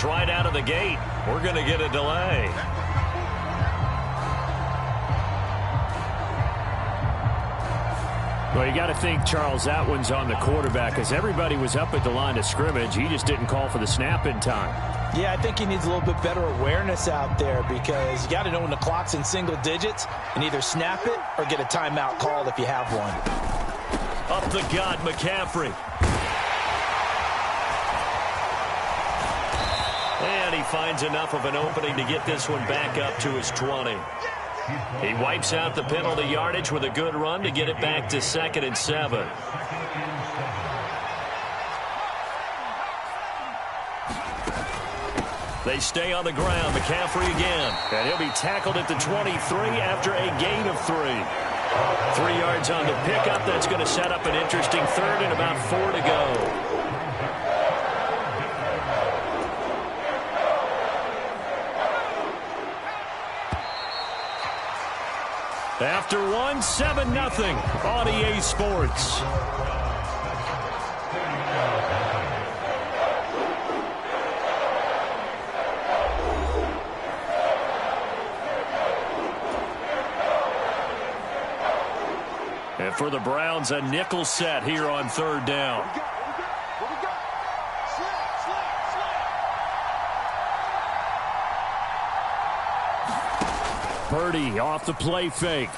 Charles right out of the gate. We're going to get a delay. Well, you got to think, Charles, that one's on the quarterback because everybody was up at the line of scrimmage. He just didn't call for the snap in time. Yeah, I think he needs a little bit better awareness out there because you got to know when the clock's in single digits and either snap it or get a timeout called if you have one. Up the gut, McCaffrey. And he finds enough of an opening to get this one back up to his 20. He wipes out the penalty yardage with a good run to get it back to 2nd and 7. They stay on the ground. McCaffrey again. And he'll be tackled at the 23 after a gain of 3. 3 yards on the pickup. That's going to set up an interesting 3rd and about 4 to go. After 1, 7-0 on EA Sports. And for the Browns, a nickel set here on 3rd down. Purdy off the play fake.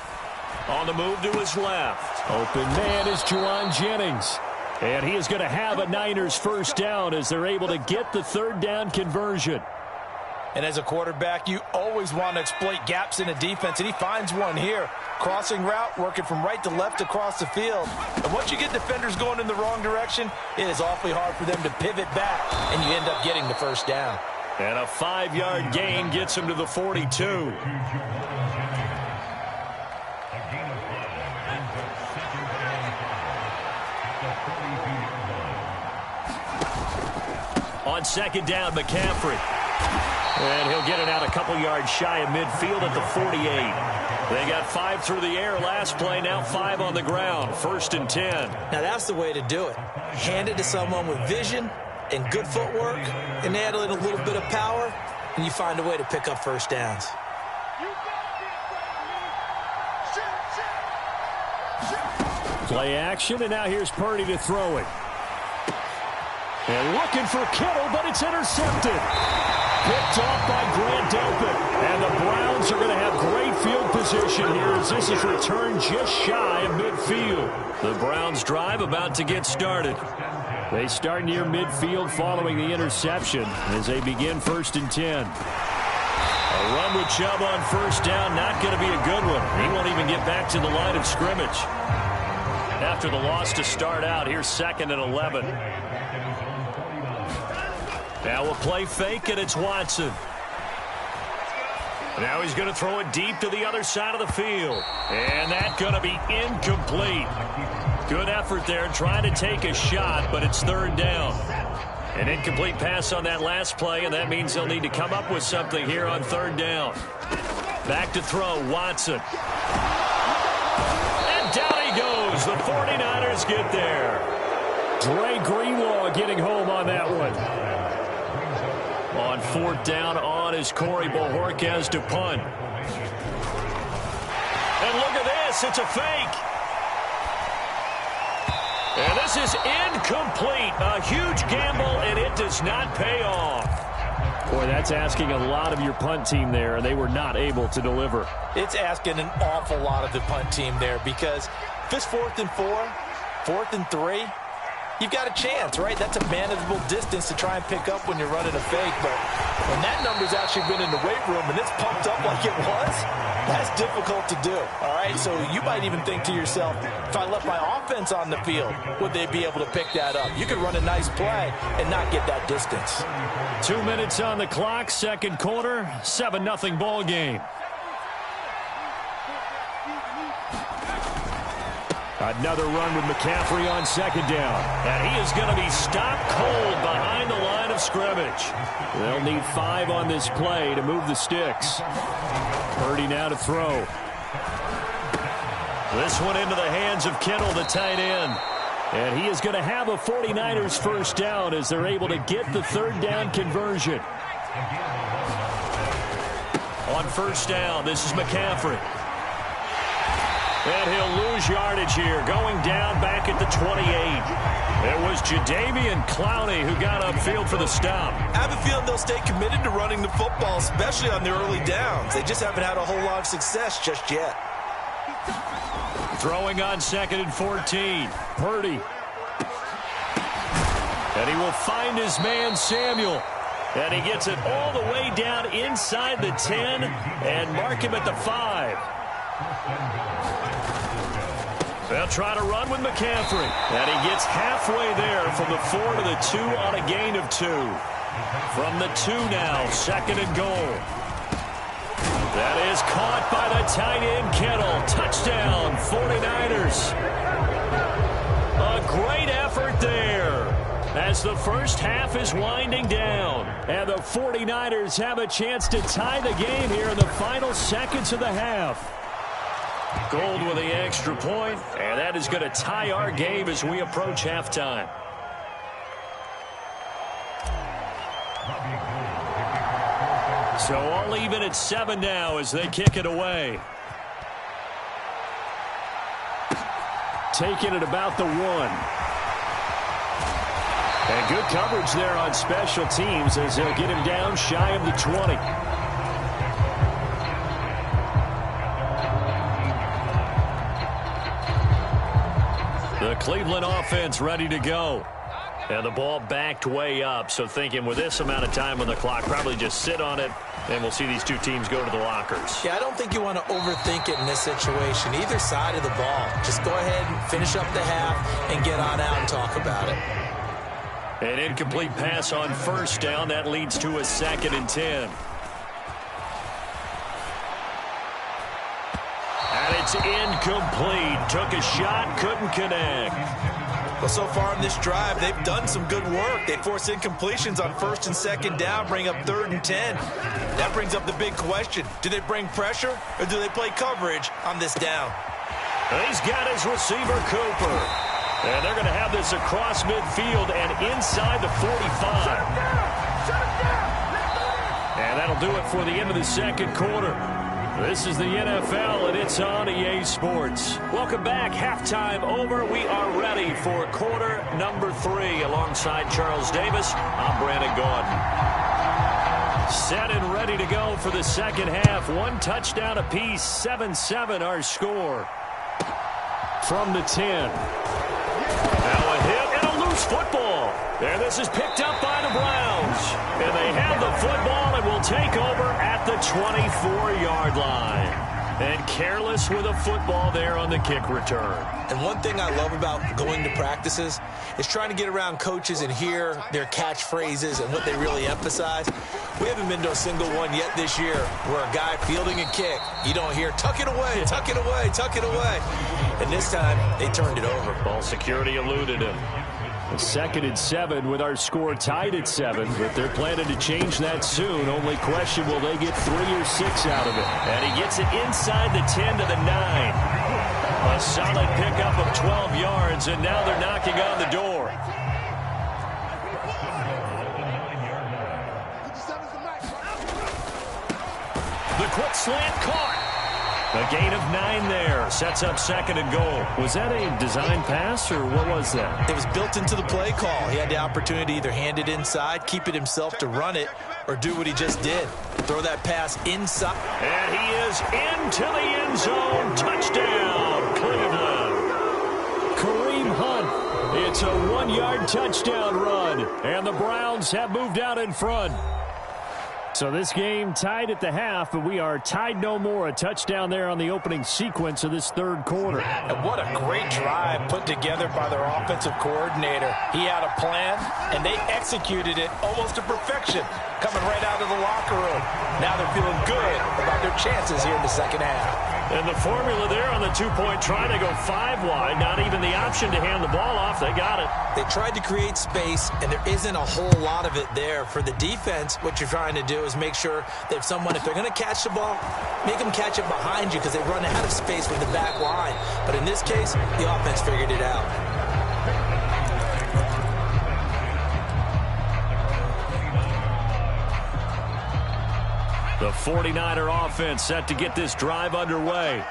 On the move to his left. Open man is Juwan Jennings. And he is going to have a Niners 1st down as they're able to get the 3rd down conversion. And as a quarterback, you always want to exploit gaps in a defense, and he finds one here. Crossing route, working from right to left across the field. And once you get defenders going in the wrong direction, it is awfully hard for them to pivot back, and you end up getting the 1st down. And a 5-yard gain gets him to the 42. On 2nd down, McCaffrey. And he'll get it out a couple yards shy of midfield at the 48. They got 5 through the air last play, now 5 on the ground. 1st and 10. Now that's the way to do it. Hand it to someone with vision and good footwork, and add in a little bit of power, and you find a way to pick up 1st downs. Play action, and now here's Purdy to throw it. And looking for Kittle, but it's intercepted. Picked off by Grant Delpit. And the Browns are going to have great field position here as this is returned just shy of midfield. The Browns drive about to get started. They start near midfield following the interception as they begin 1st and 10. A run with Chubb on 1st down, not going to be a good one. He won't even get back to the line of scrimmage. After the loss to start out, here's 2nd and 11. Now we'll play fake, and it's Watson. Now he's going to throw it deep to the other side of the field. And that's going to be incomplete. Good effort there, trying to take a shot, but it's 3rd down. An incomplete pass on that last play, and that means they'll need to come up with something here on 3rd down. Back to throw, Watson. And down he goes. The 49ers get there. Dre Greenlaw getting home on that one. On 4th down, on is Corey Bojorquez to punt. And look at this, it's a fake. And this is incomplete. A huge gamble, and it does not pay off. Boy, that's asking a lot of your punt team there, and they were not able to deliver. It's asking an awful lot of the punt team there because if it's 4th and 4, 4th and 3, you've got a chance, right? That's a manageable distance to try and pick up when you're running a fake. But when that number's actually been in the weight room and it's pumped up like it was, that's difficult to do, all right? So you might even think to yourself, if I left my offense on the field, would they be able to pick that up? You could run a nice play and not get that distance. 2 minutes on the clock, 2nd quarter, 7-0 ball game. Another run with McCaffrey on 2nd down. And he is going to be stopped cold behind the line of scrimmage. They'll need 5 on this play to move the sticks. Purdy now to throw. This one into the hands of Kittle, the tight end. And he is going to have a 49ers first down as they're able to get the third down conversion. On first down, this is McCaffrey. And he'll lose yardage here, going down back at the 28. It was Jadeveon Clowney who got upfield for the stop. I have a feeling they'll stay committed to running the football, especially on the early downs. They just haven't had a whole lot of success just yet. Throwing on 2nd and 14. Purdy. And he will find his man, Samuel. And he gets it all the way down inside the 10 and mark him at the 5. They'll try to run with McCaffrey. And he gets halfway there from the 4 to the 2 on a gain of 2. From the 2 now, 2nd and goal. That is caught by the tight end, Kittle. Touchdown, 49ers. A great effort there as the first half is winding down. And the 49ers have a chance to tie the game here in the final seconds of the half. Gold with the extra point, and that is going to tie our game as we approach halftime. So all even at 7 now as they kick it away. Taking it about the 1. And good coverage there on special teams as they'll get him down shy of the 20. The Cleveland offense ready to go. And the ball backed way up, so thinking with this amount of time on the clock, probably just sit on it, and we'll see these two teams go to the lockers. Yeah, I don't think you want to overthink it in this situation. Either side of the ball. Just go ahead and finish up the half and get on out and talk about it. An incomplete pass on first down. That leads to a 2nd and 10. And it's incomplete. Took a shot, couldn't connect. Well, so far in this drive, they've done some good work. They force incompletions on 1st and 2nd down, bring up 3rd and 10. That brings up the big question. Do they bring pressure or do they play coverage on this down? He's got his receiver, Cooper. And they're going to have this across midfield and inside the 45. And that'll do it for the end of the second quarter. This is the NFL, and it's on EA Sports. Welcome back. Halftime over. We are ready for quarter number 3. Alongside Charles Davis, I'm Brandon Gaudin. Set and ready to go for the second half. 1 touchdown apiece, 7-7 our score. From the 10. Now a hit and a loose football. And this is picked up by the Browns. And they have the football and will take over at the 24-yard line. And careless with a football there on the kick return. And one thing I love about going to practices is trying to get around coaches and hear their catchphrases and what they really emphasize. We haven't been to a single one yet this year where a guy fielding a kick, you don't hear, tuck it away, tuck it away, tuck it away. And this time, they turned it over. Ball security eluded him. 2nd and 7 with our score tied at 7, but they're planning to change that soon. Only question, will they get 3 or 6 out of it? And he gets it inside the 10 to the 9. A solid pickup of 12 yards, and now they're knocking on the door. The quick slant caught. A gain of 9 there. Sets up 2nd and goal. Was that a design pass, or what was that? It was built into the play call. He had the opportunity to either hand it inside, keep it himself to run it, or do what he just did. Throw that pass inside. And he is into the end zone. Touchdown, Cleveland. Kareem Hunt. It's a 1-yard touchdown run. And the Browns have moved out in front. So this game tied at the half, but we are tied no more. A touchdown there on the opening sequence of this third quarter. And what a great drive put together by their offensive coordinator. He had a plan, and they executed it almost to perfection, coming right out of the locker room. Now they're feeling good about their chances here in the second half. And the formula there on the two-point try to go 5 wide. Not even the option to hand the ball off. They got it. They tried to create space, and there isn't a whole lot of it there. For the defense, what you're trying to do is make sure that if they're going to catch the ball, make them catch it behind you because they run out of space with the back line. But in this case, the offense figured it out. The 49er offense set to get this drive underway.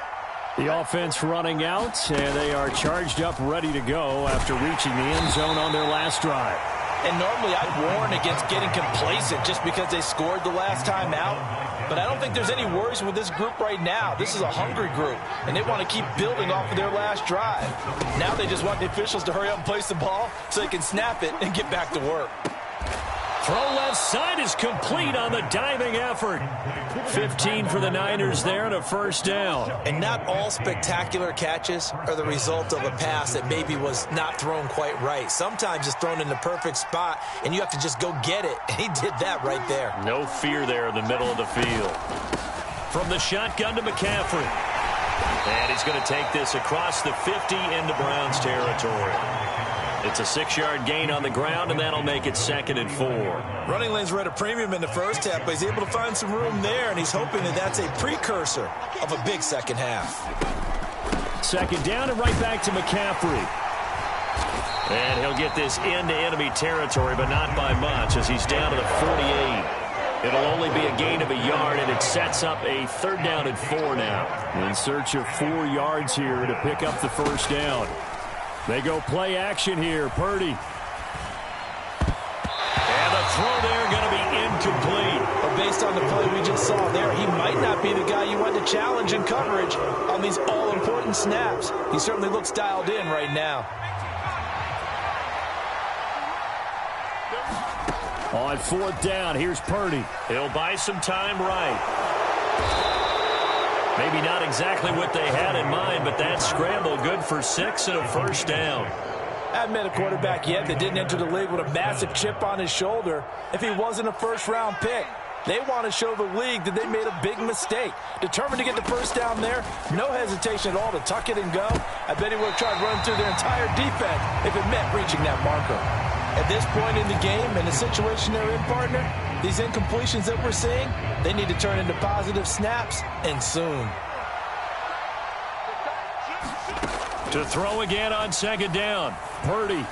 The offense running out, and they are charged up, ready to go after reaching the end zone on their last drive. And normally I'd warn against getting complacent just because they scored the last time out. But I don't think there's any worries with this group right now. This is a hungry group, and they want to keep building off of their last drive. Now they just want the officials to hurry up and place the ball so they can snap it and get back to work. Throw left side is complete on the diving effort. 15 for the Niners there and a first down. And not all spectacular catches are the result of a pass that maybe was not thrown quite right. Sometimes it's thrown in the perfect spot, and you have to just go get it. And he did that right there. No fear there in the middle of the field. From the shotgun to McCaffrey. And he's going to take this across the 50 into Browns territory. It's a 6-yard gain on the ground, and that'll make it 2nd and 4. Running lanes were at a premium in the first half, but he's able to find some room there, and he's hoping that that's a precursor of a big second half. 2nd down and right back to McCaffrey. And he'll get this into enemy territory, but not by much as he's down to the 48. It'll only be a gain of a yard, and it sets up a 3rd down and 4 now. In search of 4 yards here to pick up the first down. They go play action here. Purdy. And the throw there going to be incomplete. But based on the play we just saw there, he might not be the guy you want to challenge in coverage on these all-important snaps. He certainly looks dialed in right now. On 4th down, here's Purdy. He'll buy some time right. Maybe not exactly what they had in mind, but that scramble good for 6 and a first down. I haven't met a quarterback yet that didn't enter the league with a massive chip on his shoulder if he wasn't a first-round pick. They want to show the league that they made a big mistake. Determined to get the first down there, no hesitation at all to tuck it and go. I bet he would have tried running through their entire defense if it meant reaching that marker. At this point in the game and the situation they're in, partner, these incompletions that we're seeing, they need to turn into positive snaps, and soon. To throw again on 2nd down, Purdy.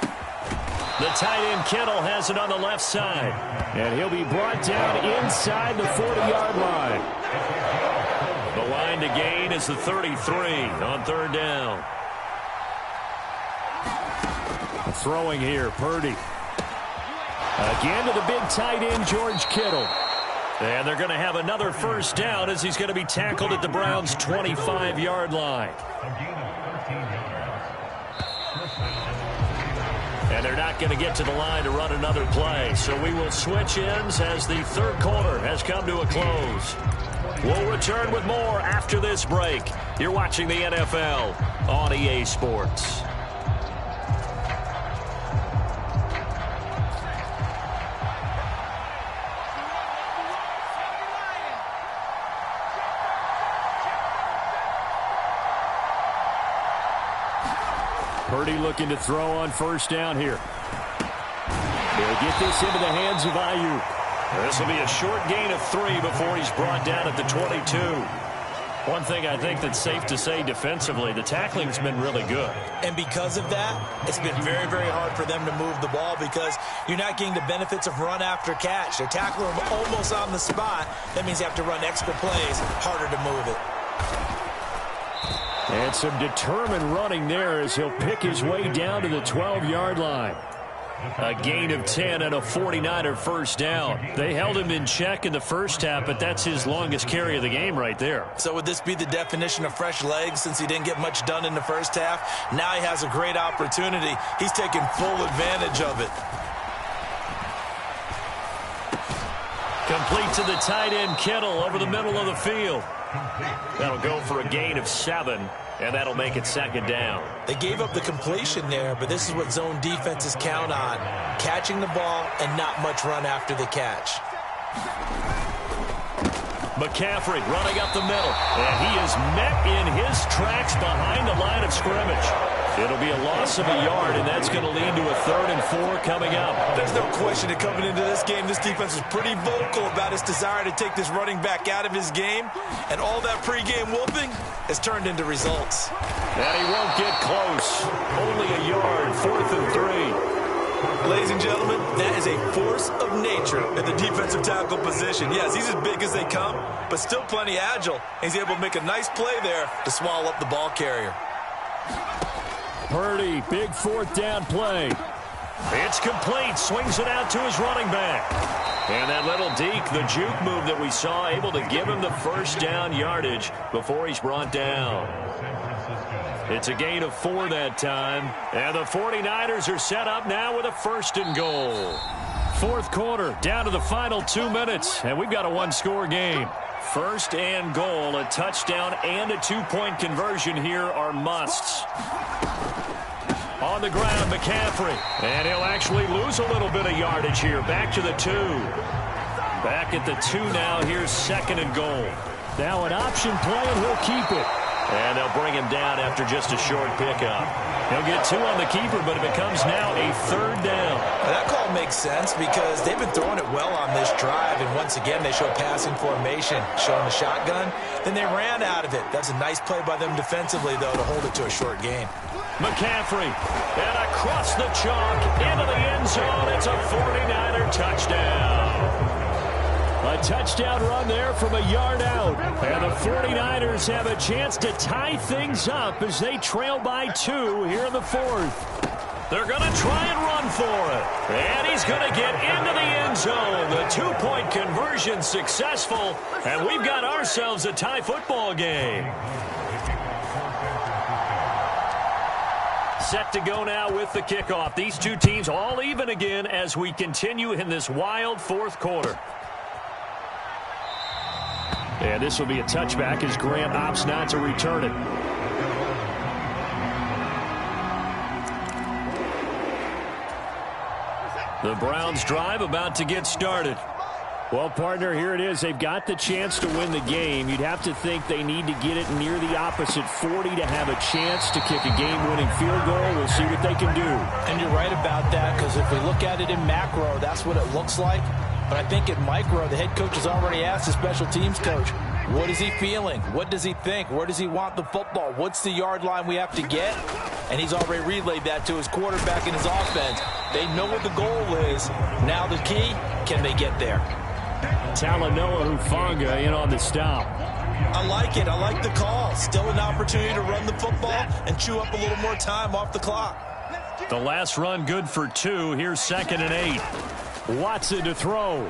The tight end Kittle has it on the left side. And he'll be brought down inside the 40-yard line. The line to gain is the 33 on 3rd down. Throwing here, Purdy. Again to the big tight end, George Kittle. And they're going to have another first down as he's going to be tackled at the Browns' 25-yard line. And they're not going to get to the line to run another play. So we will switch ends as the 3rd quarter has come to a close. We'll return with more after this break. You're watching the NFL on EA Sports. Purdy looking to throw on first down here. They'll get this into the hands of Ayuk. This will be a short gain of 3 before he's brought down at the 22. One thing I think that's safe to say defensively, the tackling's been really good. And because of that, it's been very, very hard for them to move the ball because you're not getting the benefits of run after catch. They're tackling them almost on the spot. That means you have to run extra plays, harder to move it. And some determined running there as he'll pick his way down to the 12-yard line. A gain of 10 and a 49er first down. They held him in check in the first half, but that's his longest carry of the game right there. So would this be the definition of fresh legs since he didn't get much done in the first half? Now he has a great opportunity. He's taking full advantage of it. Complete to the tight end Kittle over the middle of the field. That'll go for a gain of 7, and that'll make it 2nd down. They gave up the completion there, but this is what zone defenses count on. Catching the ball and not much run after the catch. McCaffrey running up the middle, and he is met in his tracks behind the line of scrimmage. It'll be a loss of a yard, and that's going to lead to a 3rd and 4 coming up. There's no question that coming into this game, this defense is pretty vocal about its desire to take this running back out of his game, and all that pregame whooping has turned into results. And he won't get close. Only a yard, 4th and 3. Ladies and gentlemen, that is a force of nature at the defensive tackle position. Yes, he's as big as they come, but still plenty agile. He's able to make a nice play there to swallow up the ball carrier. Purdy, big fourth down play. It's complete. Swings it out to his running back. And that little deke, the juke move that we saw, able to give him the first down yardage before he's brought down. It's a gain of 4 that time. And the 49ers are set up now with a 1st and goal. Fourth quarter, down to the final 2 minutes. And we've got a one-score game. 1st and goal, a touchdown and a 2-point conversion here are musts. On the ground, McCaffrey. And he'll actually lose a little bit of yardage here. Back to the 2. Back at the 2 now. Here's 2nd and goal. Now an option play, and he'll keep it. And they'll bring him down after just a short pickup. He'll get 2 on the keeper, but it becomes now a 3rd down. That call makes sense because they've been throwing it well on this drive, and once again they show passing formation, showing the shotgun. Then they ran out of it. That's a nice play by them defensively, though, to hold it to a short gain. McCaffrey, and across the chalk, into the end zone. It's a 49er touchdown. A touchdown run there from a yard out. And the 49ers have a chance to tie things up as they trail by 2 here in the 4th. They're going to try and run for it. And he's going to get into the end zone. The 2-point conversion successful. And we've got ourselves a tie football game. Set to go now with the kickoff. These two teams all even again as we continue in this wild 4th quarter. And this will be a touchback as Grant opts not to return it. The Browns drive about to get started. Well, partner, here it is. They've got the chance to win the game. You'd have to think they need to get it near the opposite 40 to have a chance to kick a game-winning field goal. We'll see what they can do. And you're right about that, because if we look at it in macro, that's what it looks like. But I think in micro, the head coach has already asked the special teams coach, what is he feeling? What does he think? Where does he want the football? What's the yard line we have to get? And he's already relayed that to his quarterback and his offense. They know what the goal is. Now the key, can they get there? Talanoa Hufanga in on the stop. I like it. I like the call. Still an opportunity to run the football and chew up a little more time off the clock. The last run good for 2. Here's 2nd and 8. Watson to throw.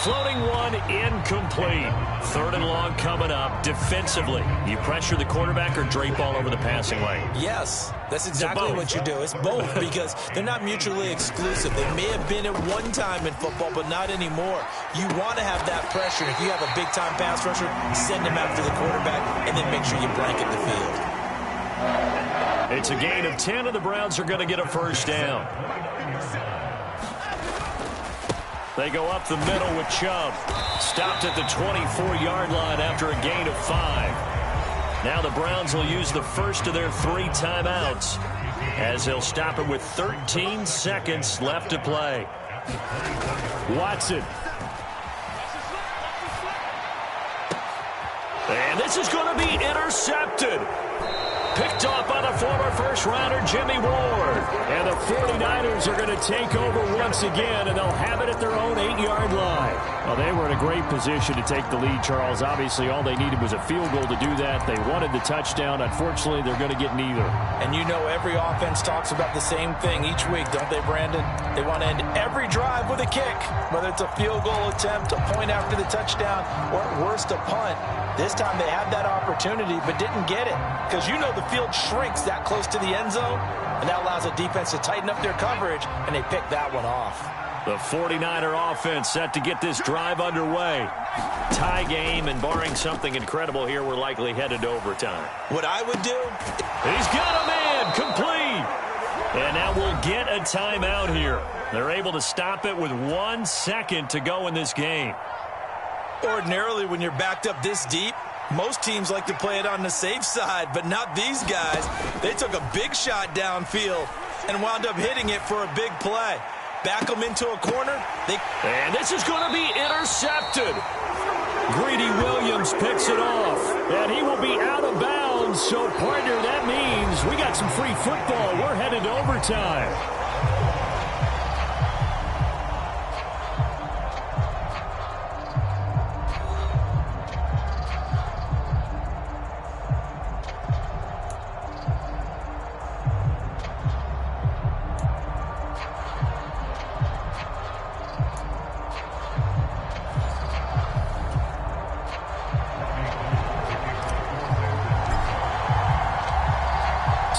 Floating one, incomplete. 3rd and long coming up. Defensively, you pressure the quarterback or drape all over the passing lane? Yes, that's exactly what you do. It's both because they're not mutually exclusive. They may have been at one time in football, but not anymore. You want to have that pressure. If you have a big-time pass rusher, send him after the quarterback and then make sure you blanket the field. It's a gain of 10, and the Browns are going to get a 1st down. They go up the middle with Chubb. Stopped at the 24-yard line after a gain of 5. Now the Browns will use the first of their 3 timeouts as they'll stop it with 13 seconds left to play. Watson. And this is going to be intercepted. Picked off by the former first-rounder Jimmy Ward. And the 49ers are going to take over once again, and they'll have it at their own 8-yard line. Well, they were in a great position to take the lead, Charles. Obviously, all they needed was a field goal to do that. They wanted the touchdown. Unfortunately, they're going to get neither. And you know every offense talks about the same thing each week, don't they, Brandon? They want to end every drive with a kick, whether it's a field goal attempt, a point after the touchdown, or at worst, a punt. This time they had that opportunity but didn't get it because you know the field shrinks that close to the end zone, and that allows the defense to tighten up their coverage, and they pick that one off. The 49er offense set to get this drive underway. Tie game, and barring something incredible here, we're likely headed to overtime. What I would do? He's got a man, complete. And now we'll get a timeout here. They're able to stop it with 1 second to go in this game. Ordinarily, when you're backed up this deep, most teams like to play it on the safe side, but not these guys. They took a big shot downfield and wound up hitting it for a big play. Back them into a corner. And this is going to be intercepted. Greedy Williams picks it off, and he will be out of bounds And so, partner, that means we got some free football. We're headed to overtime.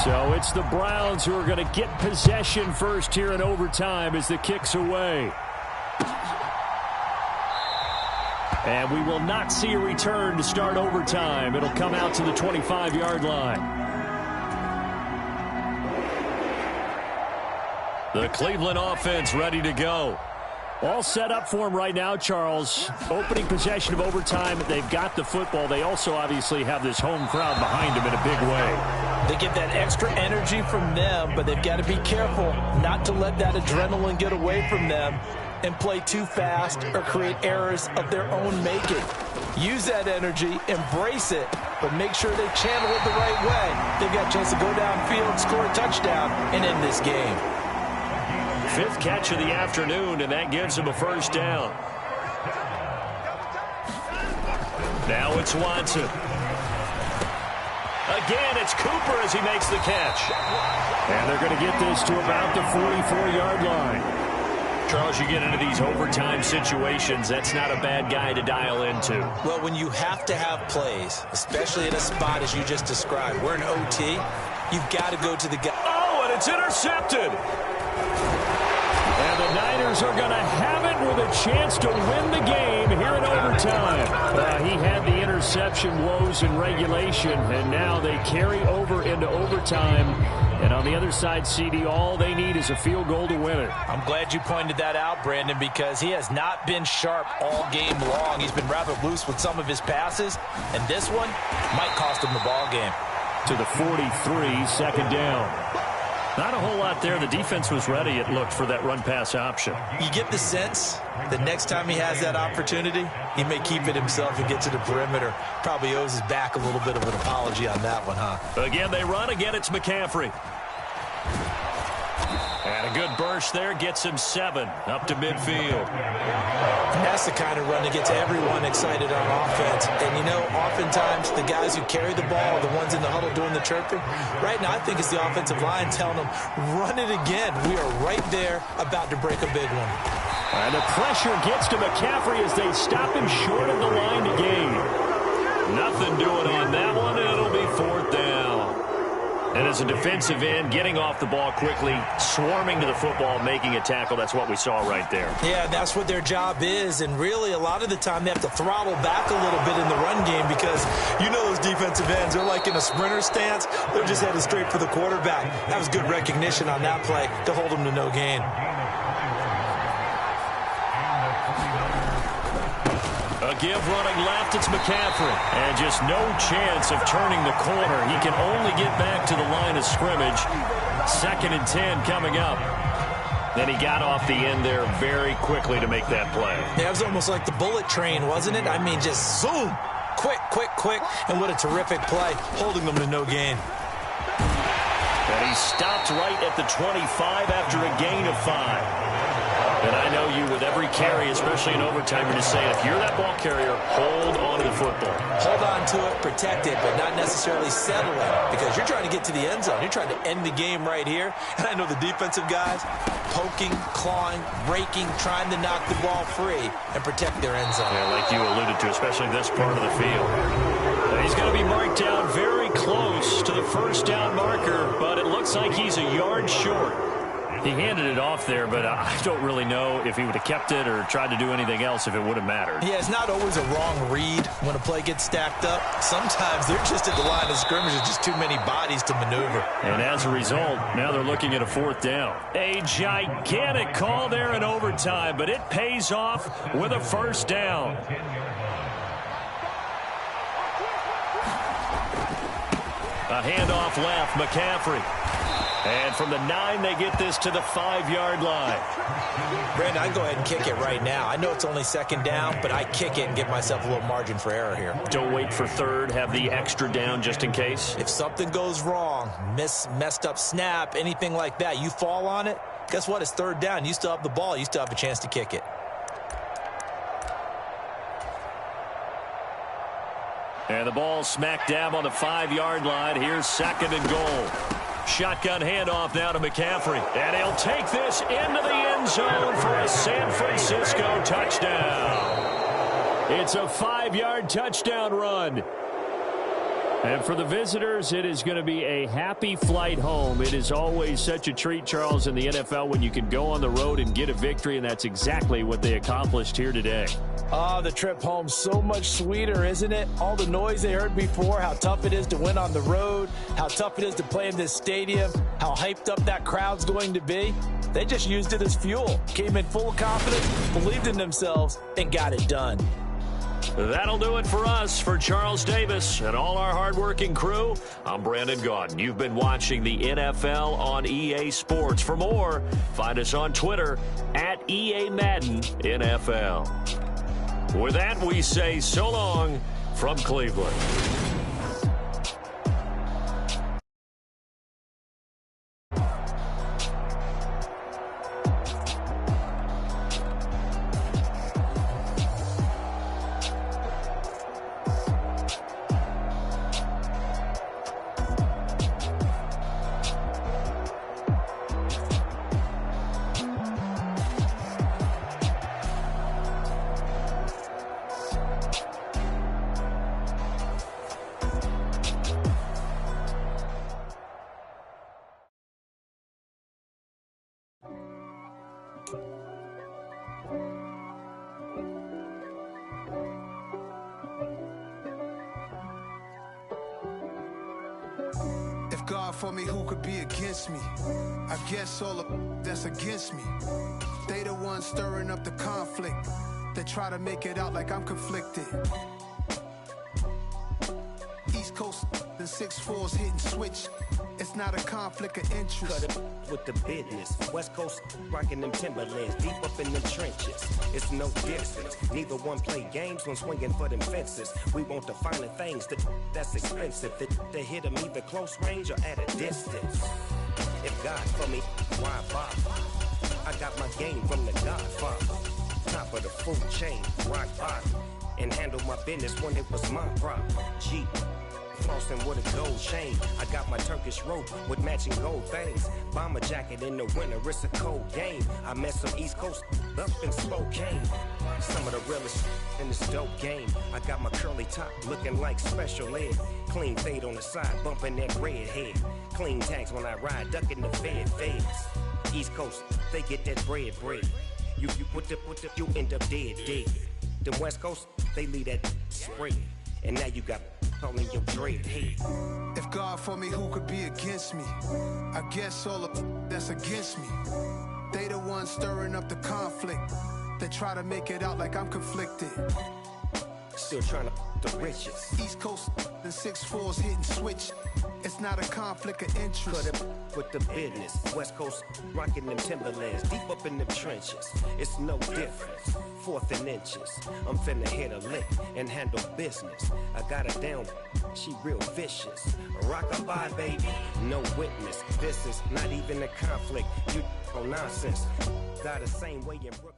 So it's the Browns who are going to get possession first here in overtime as the kick's away. And we will not see a return to start overtime. It'll come out to the 25-yard line. The Cleveland offense ready to go. All set up for them right now, Charles. Opening possession of overtime. They've got the football. They also obviously have this home crowd behind them in a big way. They get that extra energy from them, but they've got to be careful not to let that adrenaline get away from them and play too fast or create errors of their own making. Use that energy, embrace it, but make sure they channel it the right way. They've got a chance to go downfield, score a touchdown, and end this game. Fifth catch of the afternoon, and that gives him a first down. Now it's Watson. Again, it's Cooper as he makes the catch. And they're going to get this to about the 44-yard line. Charles, you get into these overtime situations, that's not a bad guy to dial into. Well, when you have to have plays, especially in a spot as you just described, we're in OT, you've got to go to the guy. Oh, and it's intercepted. And the Niners are going to have it with a chance to win the game here in overtime. He had the interception woes in regulation, and now they carry over into overtime. And on the other side, CD, all they need is a field goal to win it. I'm glad you pointed that out, Brandon, because he has not been sharp all game long. He's been rather loose with some of his passes, and this one might cost him the ball game. To the 43, second down. Not a whole lot there. The defense was ready, it looked, for that run-pass option. You get the sense that next time he has that opportunity, he may keep it himself and get to the perimeter. Probably owes his back a little bit of an apology on that one, huh? Again, they run. Again, it's McCaffrey. And a good burst there gets him 7 up to midfield. That's the kind of run that gets everyone excited on offense. And, you know, oftentimes the guys who carry the ball are the ones in the huddle doing the chirping. Right now, I think it's the offensive line telling them, run it again. We are right there about to break a big one. And the pressure gets to McCaffrey as they stop him short of the line to gain. Nothing doing on that one, and it'll be 4th down. And as a defensive end, getting off the ball quickly, swarming to the football, making a tackle, that's what we saw right there. Yeah, that's what their job is, and really a lot of the time they have to throttle back a little bit in the run game because you know those defensive ends, they're like in a sprinter stance. They're just headed straight for the quarterback. That was good recognition on that play to hold them to no gain. A give running left, it's McCaffrey. And just no chance of turning the corner. He can only get back to the line of scrimmage. 2nd and 10 coming up. Then he got off the end there very quickly to make that play. Yeah, it was almost like the bullet train, wasn't it? I mean, just zoom. Quick, quick, quick. And what a terrific play, holding them to no gain. And he stopped right at the 25 after a gain of 5. And I know you, with every carry, especially in overtime, you're just saying, if you're that ball carrier, hold on to the football. Hold on to it, protect it, but not necessarily settle it, because you're trying to get to the end zone. You're trying to end the game right here. And I know the defensive guys, poking, clawing, raking, trying to knock the ball free and protect their end zone. Yeah, like you alluded to, especially this part of the field. He's going to be marked down very close to the first down marker, but it looks like he's a yard short. He handed it off there, but I don't really know if he would have kept it or tried to do anything else if it would have mattered. Yeah, it's not always a wrong read when a play gets stacked up. Sometimes they're just at the line of scrimmage. There's just too many bodies to maneuver. And as a result, now they're looking at a 4th down. A gigantic call there in overtime, but it pays off with a first down. A handoff left, McCaffrey. And from the 9, they get this to the 5-yard line. Brandon, I go ahead and kick it right now. I know it's only second down, but I kick it and give myself a little margin for error here. Don't wait for third. Have the extra down just in case. If something goes wrong, messed up snap, anything like that, you fall on it, guess what? It's third down. You still have the ball. You still have a chance to kick it. And the ball smack dab on the 5-yard line. Here's second and goal. Shotgun handoff now to McCaffrey. And he'll take this into the end zone for a San Francisco touchdown. It's a 5-yard touchdown run. And for the visitors, it is going to be a happy flight home. It is always such a treat, Charles, in the NFL when you can go on the road and get a victory, and that's exactly what they accomplished here today. Oh, the trip home so much sweeter, isn't it? All the noise they heard before, how tough it is to win on the road, how tough it is to play in this stadium, how hyped up that crowd's going to be. They just used it as fuel, came in full of confidence, believed in themselves, and got it done. That'll do it for us. For Charles Davis and all our hardworking crew, I'm Brandon Gaudin. You've been watching the NFL on EA Sports. For more, find us on Twitter at EA Madden NFL. With that, we say so long from Cleveland. God for me, who could be against me? I guess all of that's against me. They the ones stirring up the conflict. They try to make it out like I'm conflicted. East Coast, the 6'4's hitting switch. It's not a conflict of interest. Cut it with the business. West Coast rocking them Timberlands, deep up in them trenches. It's no distance. Neither one play games when swinging for them fences. We want the finer things that's expensive. They hit them either close range or at a distance. If God for me, why bother? I got my game from the Godfather. Top of the food chain, rock bottom. And handle my business when it was my problem. Jeep. Flossing with a gold chain. I got my Turkish rope with matching gold things. Bomber jacket in the winter, it's a cold game. I met some East Coast up in Spokane. Some of the realest in this dope game. I got my curly top looking like special ed. Clean fade on the side, bumping that red head. Clean tags when I ride, ducking the feds. East Coast, they get that bread. You put the, you end up dead. Them West Coast, they leave that spread. And now you got all in your dread head. If God for me, who could be against me? I guess all of that's against me. They the ones stirring up the conflict. They try to make it out like I'm conflicted. Still trying to the riches. East Coast, the 6'4's hitting switch. It's not a conflict of interest. Cut it with the business. West Coast rocking them Timberlands, deep up in them trenches. It's no difference. 4th and inches. I'm finna hit a lick and handle business. I got her down, she real vicious. Rock-a-bye, baby, no witness. This is not even a conflict. You on nonsense. Got the same way in Brooklyn.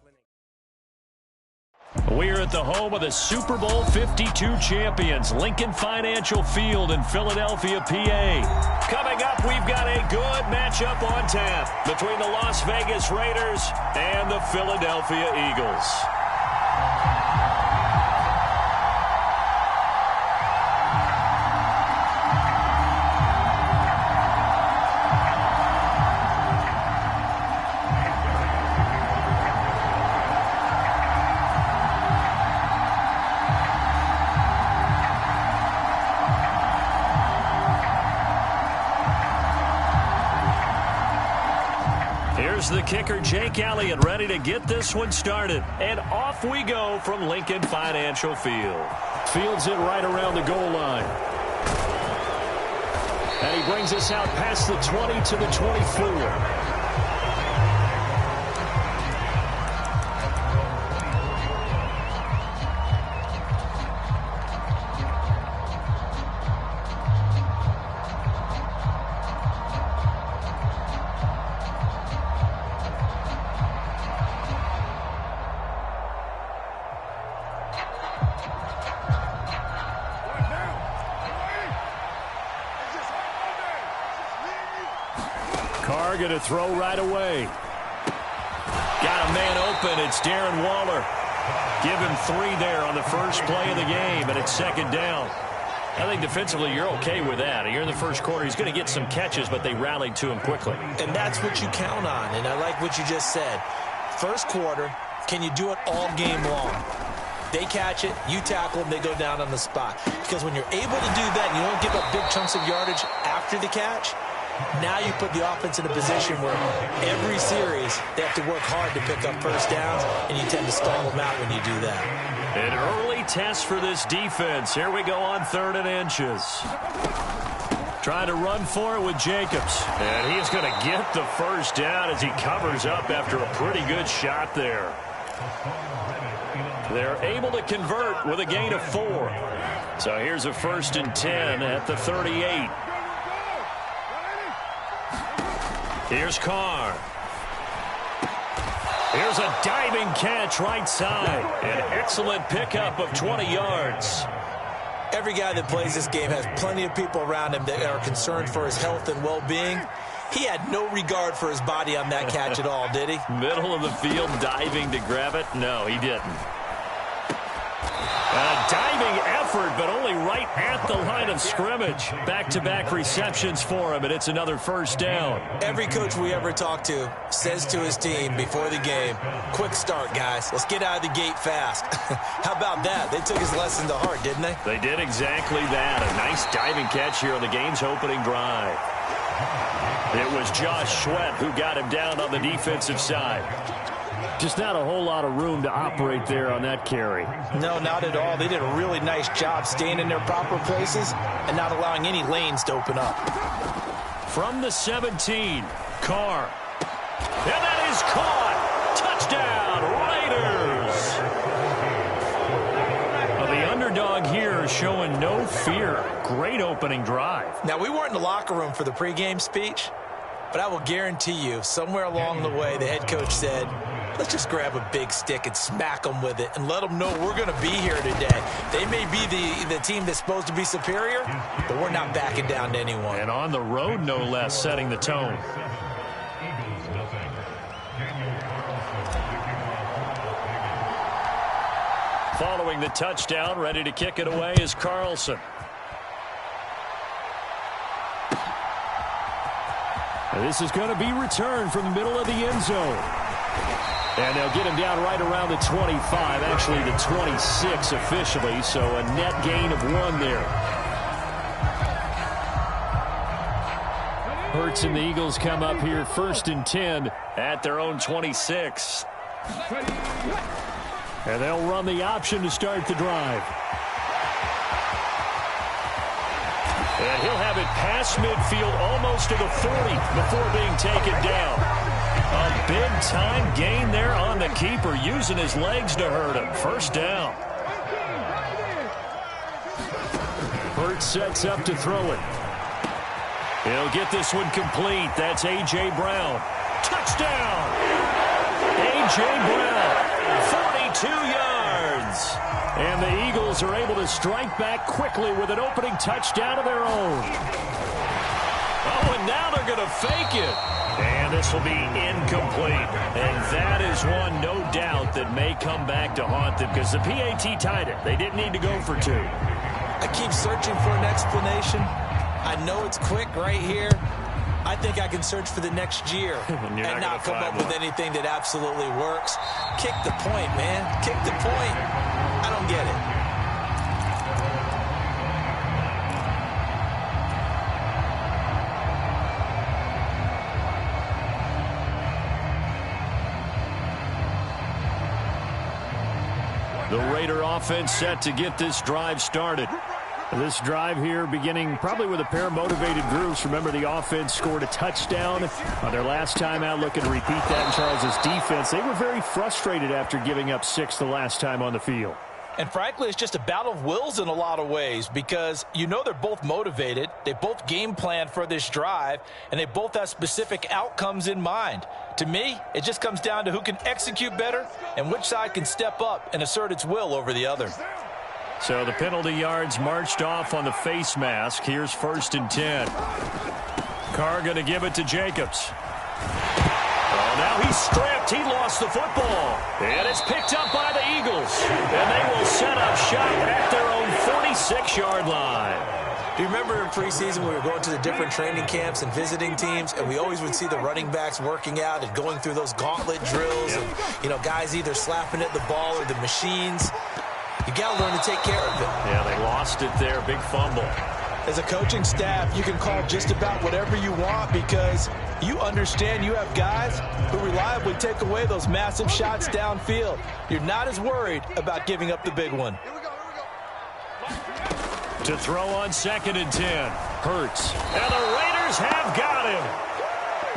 We're at the home of the Super Bowl 52 champions, Lincoln Financial Field in Philadelphia, PA. Coming up, we've got a good matchup on tap between the Las Vegas Raiders and the Philadelphia Eagles. Here's the kicker, Jake Elliott, ready to get this one started. And off we go from Lincoln Financial Field. Fields it right around the goal line. And he brings us out past the 20 to the 24. Carr going to throw right away. Got a man open. It's Darren Waller. Give him 3 there on the first play of the game, and it's second down. I think defensively you're okay with that. You're in the first quarter. He's going to get some catches, but they rallied to him quickly. And that's what you count on, and I like what you just said. First quarter, can you do it all game long? They catch it, you tackle them, they go down on the spot. Because when you're able to do that and you don't give up big chunks of yardage after the catch, now you put the offense in a position where every series they have to work hard to pick up first downs, and you tend to stall them out when you do that. An early test for this defense. Here we go on 3rd and inches. Trying to run for it with Jacobs. And he's going to get the first down as he covers up after a pretty good shot there. They're able to convert with a gain of 4. So here's a 1st and 10 at the 38. Here's Carr. Here's a diving catch right side. An excellent pickup of 20 yards. Every guy that plays this game has plenty of people around him that are concerned for his health and well-being. He had no regard for his body on that catch at all, did he? Middle of the field diving to grab it? No, he didn't. A diving effort, but only right at the line of scrimmage. Back-to-back receptions for him, and it's another first down. Every coach we ever talk to says to his team before the game, quick start, guys. Let's get out of the gate fast. How about that? They took his lesson to heart, didn't they? They did exactly that. A nice diving catch here on the game's opening drive. It was Josh Sweat who got him down on the defensive side. Just not a whole lot of room to operate there on that carry. No, not at all. They did a really nice job staying in their proper places and not allowing any lanes to open up. From the 17, Carr. And that is caught. Touchdown, Raiders. Well, the underdog here showing no fear. Great opening drive. Now, we weren't in the locker room for the pregame speech, but I will guarantee you somewhere along the way the head coach said, let's just grab a big stick and smack them with it and let them know we're going to be here today. They may be the team that's supposed to be superior, but we're not backing down to anyone. And on the road, no less, setting the tone. Following the touchdown, ready to kick it away is Carlson. And this is going to be returned from the middle of the end zone. And they'll get him down right around the 25, actually the 26 officially, so a net gain of 1 there. Hurts and the Eagles come up here 1st and 10 at their own 26. And they'll run the option to start the drive. And he'll have it past midfield almost to the 40 before being taken down. A big-time gain there on the keeper, using his legs to hurt him. First down. Hurts sets up to throw it. He'll get this one complete. That's A.J. Brown. Touchdown! A.J. Brown, 42 yards. And the Eagles are able to strike back quickly with an opening touchdown of their own. Oh, and now they're going to fake it. And this will be incomplete. And that is one, no doubt, that may come back to haunt them because the PAT tied it. They didn't need to go for 2. I keep searching for an explanation. I know it's quick right here. I think I can search for the next year and not come up with anything that absolutely works. Kick the point, man. Kick the point. I don't get it. The Raider offense set to get this drive started. This drive here beginning probably with a pair of motivated groups. Remember, the offense scored a touchdown on their last time out, looking to repeat that in Charles' defense. They were very frustrated after giving up 6 the last time on the field. And frankly, it's just a battle of wills in a lot of ways because you know they're both motivated. They both game plan for this drive, and they both have specific outcomes in mind. To me, it just comes down to who can execute better and which side can step up and assert its will over the other. So the penalty yards marched off on the face mask. Here's 1st and 10. Carr going to give it to Jacobs. Oh, now he's stripped. He lost the football. And it's picked up by the Eagles. And they will set up shop at their own 46-yard line. Do you remember in preseason when we were going to the different training camps and visiting teams, and we always would see the running backs working out and going through those gauntlet drills and, you know, guys either slapping at the ball or the machines? You got to learn to take care of it. Yeah, they lost it there. Big fumble. As a coaching staff, you can call just about whatever you want because you understand you have guys who reliably take away those massive shots downfield. You're not as worried about giving up the big one. To throw on 2nd and 10. Hurts. And the Raiders have got him.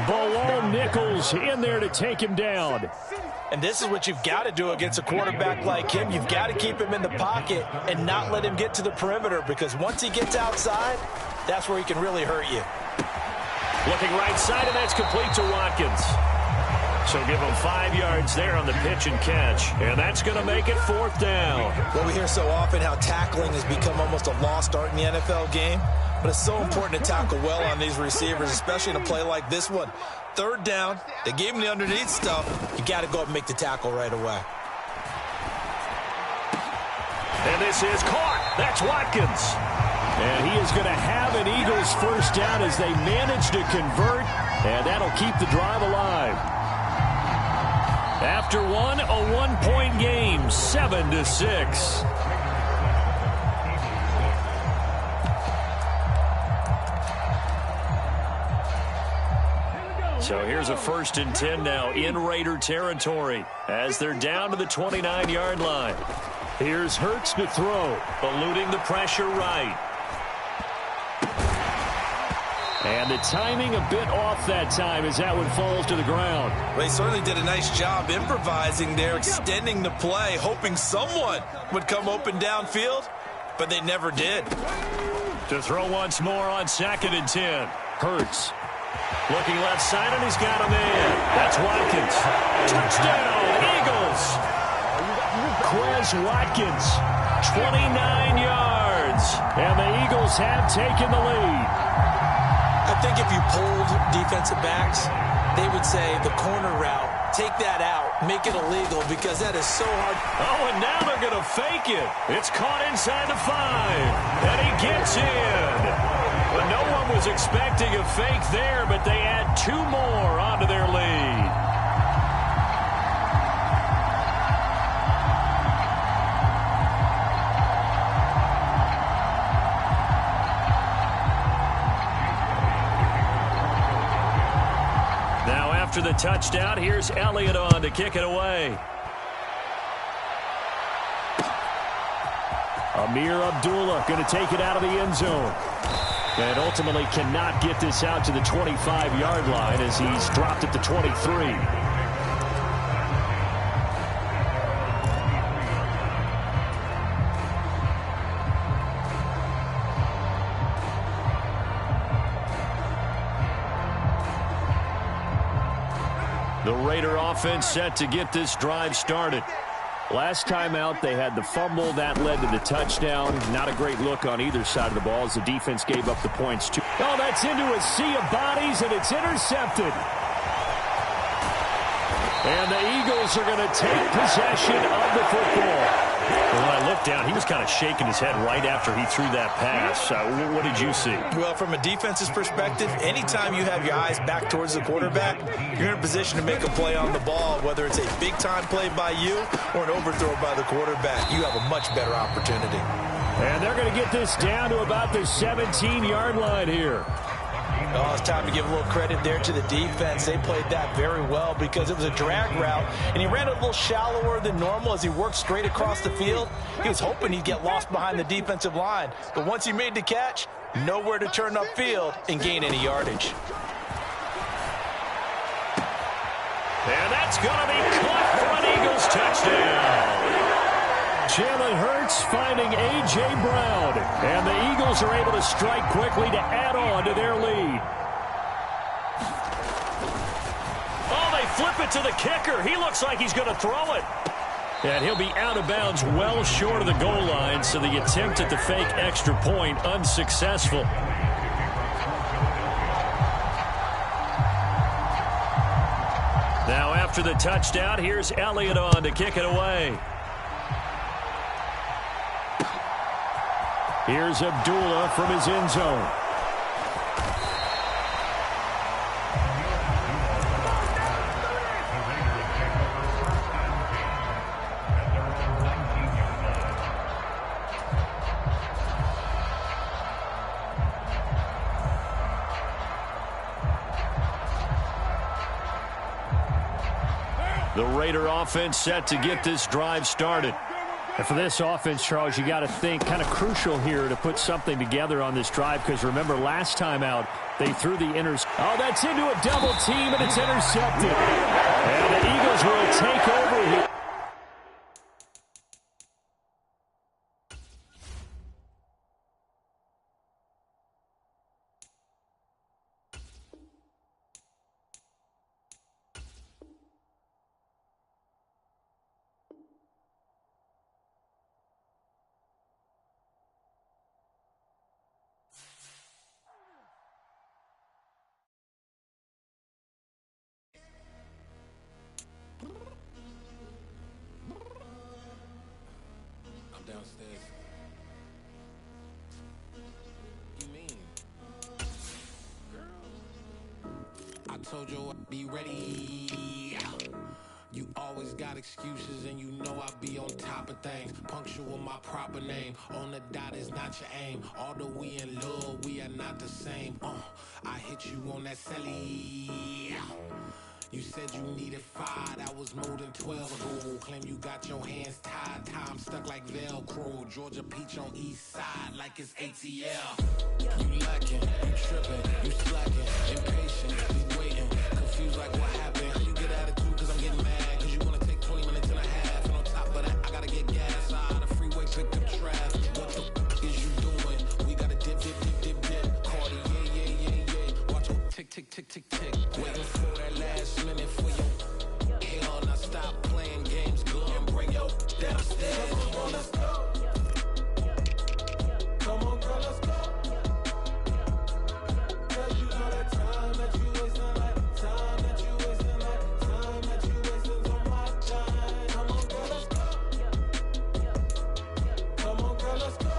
Below Nichols in there to take him down. And this is what you've got to do against a quarterback like him. You've got to keep him in the pocket and not let him get to the perimeter because once he gets outside, that's where he can really hurt you. Looking right side, and that's complete to Watkins. So give him 5 yards there on the pitch and catch. And that's going to make it 4th down. Well, we hear so often how tackling has become almost a lost art in the NFL game. But it's so important to tackle well on these receivers, especially in a play like this one. 3rd down, they gave him the underneath stuff. You got to go up and make the tackle right away. And this is caught. That's Watkins. And he is going to have an Eagles 1st down as they manage to convert. And that'll keep the drive alive. After one, a 1-point game, 7-6. So here's a 1st and 10 now in Raider territory as they're down to the 29-yard line. Here's Hurts to throw, eluding the pressure right. And the timing a bit off that time as that one falls to the ground. Well, he certainly did a nice job improvising there, extending the play, hoping someone would come open downfield, but they never did. To throw once more on 2nd and 10. Hurts. Looking left side, and he's got him in. That's Watkins. Touchdown, Eagles. Quez Watkins, 29 yards. And the Eagles have taken the lead. I think if you polled defensive backs, they would say the corner route, take that out, make it illegal because that is so hard. Oh, and now they're going to fake it. It's caught inside the 5. And he gets in. But no one was expecting a fake there, but they add 2 more onto their lead. Now after the touchdown, here's Elliott on to kick it away. Amir Abdullah going to take it out of the end zone. And ultimately cannot get this out to the 25-yard line as he's dropped at the 23. The Raider offense set to get this drive started. Last time out, they had the fumble. That led to the touchdown. Not a great look on either side of the ball as the defense gave up the points, too. Oh, that's into a sea of bodies, and it's intercepted. And the Eagles are going to take possession of the football. Well, when I looked down, he was kind of shaking his head right after he threw that pass. What did you see? Well, from a defense's perspective, anytime you have your eyes back towards the quarterback, you're in a position to make a play on the ball, whether it's a big-time play by you or an overthrow by the quarterback. You have a much better opportunity. And they're going to get this down to about the 17-yard line here. Oh, it's time to give a little credit there to the defense. They played that very well because it was a drag route, and he ran a little shallower than normal as he worked straight across the field. He was hoping he'd get lost behind the defensive line, but once he made the catch, nowhere to turn upfield and gain any yardage. And that's going to be caught for an Eagles touchdown. Jalen Hurts finding A.J. Brown. And the Eagles are able to strike quickly to add on to their lead. Oh, they flip it to the kicker. He looks like he's going to throw it. And he'll be out of bounds well short of the goal line, so the attempt at the fake extra point unsuccessful. Now after the touchdown, here's Elliott on to kick it away. Here's Abdullah from his end zone. The Raider offense set to get this drive started. And for this offense, Charles, you got to think kind of crucial here to put something together on this drive, because remember last time out they threw the Oh, that's into a double team, and it's intercepted. And the Eagles will take over here. Downstairs. You mean? Girl, I told you I'd be ready. You always got excuses and you know I be on top of things. Punctual my proper name. On the dot is not your aim. Although we in love, we are not the same. I hit you on that celly. You said you needed 5, that was more than 12 ago. Claim you got your hands tied, time stuck like Velcro. Georgia Peach on east side like it's ATL. You lacking, you tripping, you slacking, impatient, you waiting, confused like what happened. You get attitude cause I'm getting mad, cause you wanna take 20 minutes and a half. And on top of that, I gotta get gas out of the freeway, pick up traffic. What the is you doing? We gotta dip, Cardi, yeah. Watch it tick, tick, tick, tick, tick. Waiting for that last minute for your hell. Now stop playing games, go and bring your downstairs. Come on, let's go. Come on, girl, let's go. Cause you know that time that you wasting, like time that you wasting, like time that you wasting on my time. Come on, girl, let's go. Come on, girl, let's go.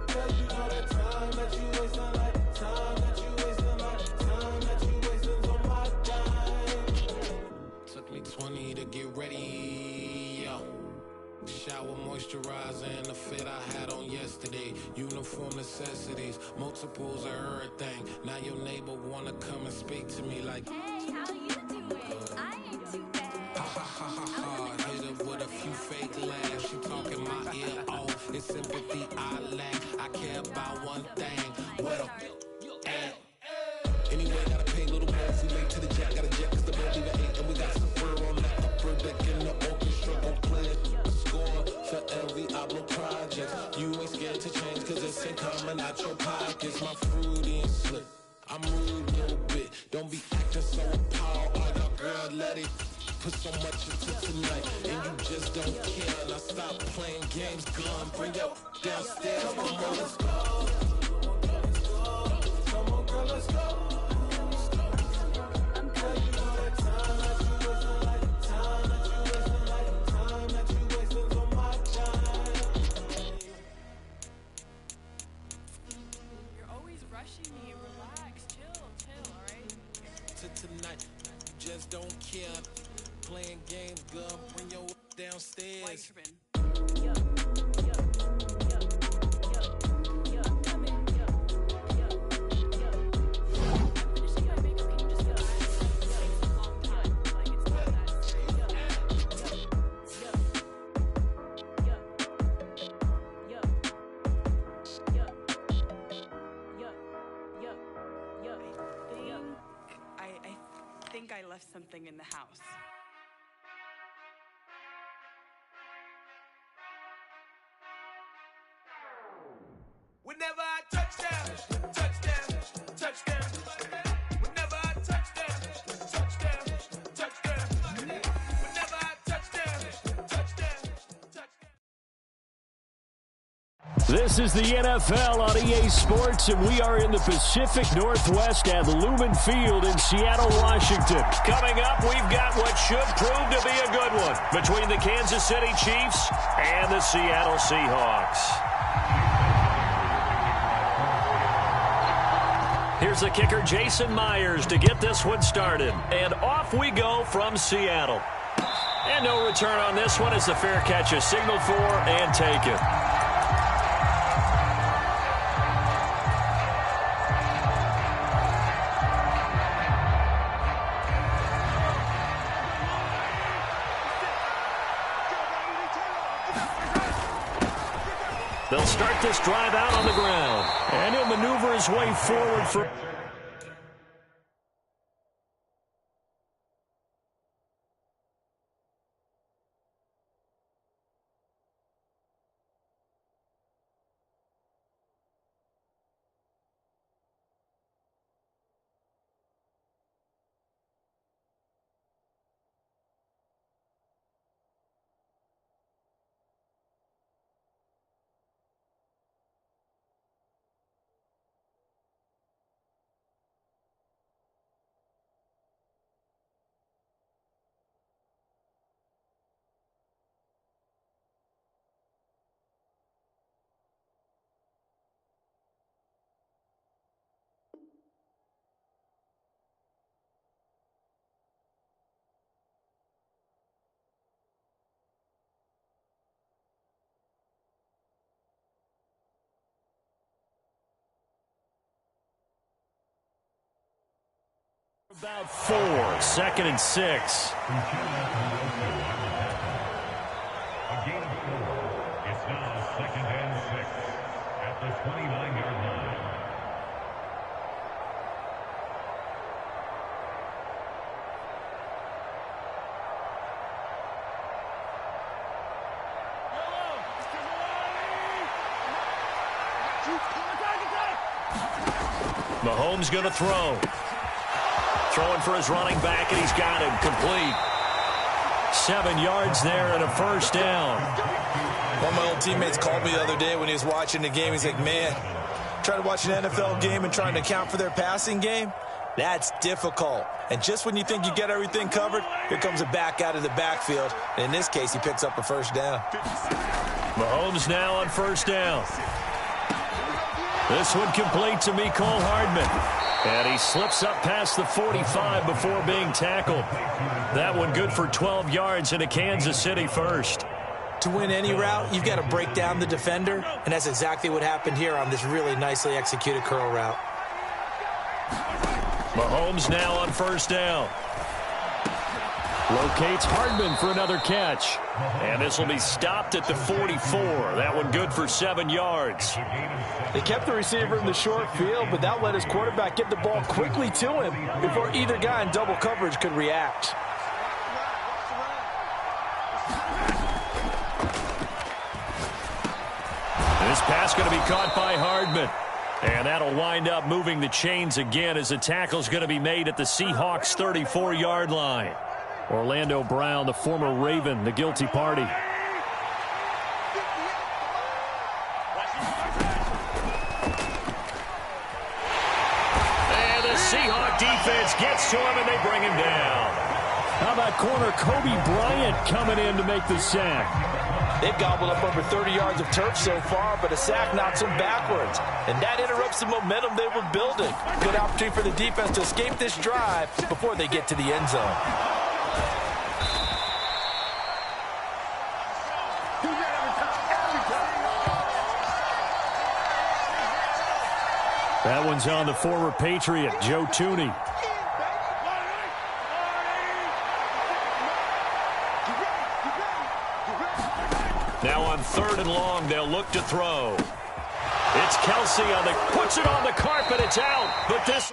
Cause you know that time that you wasting, like time that you wasting, like time that you wasting on my time. Took me 20 to get ready, yo. Shower moisturizer and the fit I had on yesterday. Uniform necessities, multiples of everything. Now your neighbor wanna come and speak to me like, hey, how you doing? I ain't too bad. ha ha ha ha ha. Hit her with a few fake laughs. She talking my ear off. It's sympathy I lack. I care about one thing. What up? Anyway, gotta pay a little more if we late to the jet. Got a jet cause the boat leave at 8. And we got some fur on that upper deck in the orchestra. Gon' play it. Score for every Oblo project. You ain't scared to change cause it's ain't coming out your pockets. My fruity and slip. I'm rude a little bit. Don't be acting so appalled. Oh, your girl, let it put so much into tonight. And you just don't care. Now stop playing games. Gun, bring your downstairs. Come on, let's go. Come on, girl, let's go. Tonight, you just don't care. Playing games, girl, bring your downstairs. left something in the house. Whenever I touchdown, touchdown, touchdown. Whenever I touchdown, touchdown, touchdown. Whenever I touchdown, touchdown, touchdown. This is the NFL on EA Sports, and we are in the Pacific Northwest at Lumen Field in Seattle, Washington. Coming up, we've got what should prove to be a good one between the Kansas City Chiefs and the Seattle Seahawks. Here's the kicker, Jason Myers, to get this one started. And off we go from Seattle. And no return on this one as the fair catch is signaled for and taken. They'll start this drive out on the ground. And he'll maneuver his way forward for... About 4, 2nd and 6. A gain of 4. It's now 2nd and 6 at the 29-yard line. Mahomes going to throw. Throwing for his running back, and he's got him complete. 7 yards there and a first down. One of my old teammates called me the other day when he was watching the game. He's like, man, trying to watch an NFL game and trying to account for their passing game, that's difficult. And just when you think you get everything covered, here comes a back out of the backfield. And in this case, he picks up a first down. Mahomes now on first down. This one complete to Mecole Hardman. And he slips up past the 45 before being tackled. That one good for 12 yards and a Kansas City first. To win any route, you've got to break down the defender, and that's exactly what happened here on this really nicely executed curl route. Mahomes now on first down. Locates Hardman for another catch. And this will be stopped at the 44. That one good for 7 yards. They kept the receiver in the short field, but that let his quarterback get the ball quickly to him before either guy in double coverage could react. This pass going to be caught by Hardman. And that'll wind up moving the chains again as the tackle's going to be made at the Seahawks' 34-yard line. Orlando Brown, the former Raven, the guilty party. And the Seahawk defense gets to him, and they bring him down. How about corner Kobe Bryant coming in to make the sack? They've gobbled up over 30 yards of turf so far, but a sack knocks them backwards. And that interrupts the momentum they were building. Good opportunity for the defense to escape this drive before they get to the end zone. That one's on the former Patriot, Joe Thuney. Now on 3rd and long, they'll look to throw. It's Kelsey on the, puts it on the carpet, it's out. But this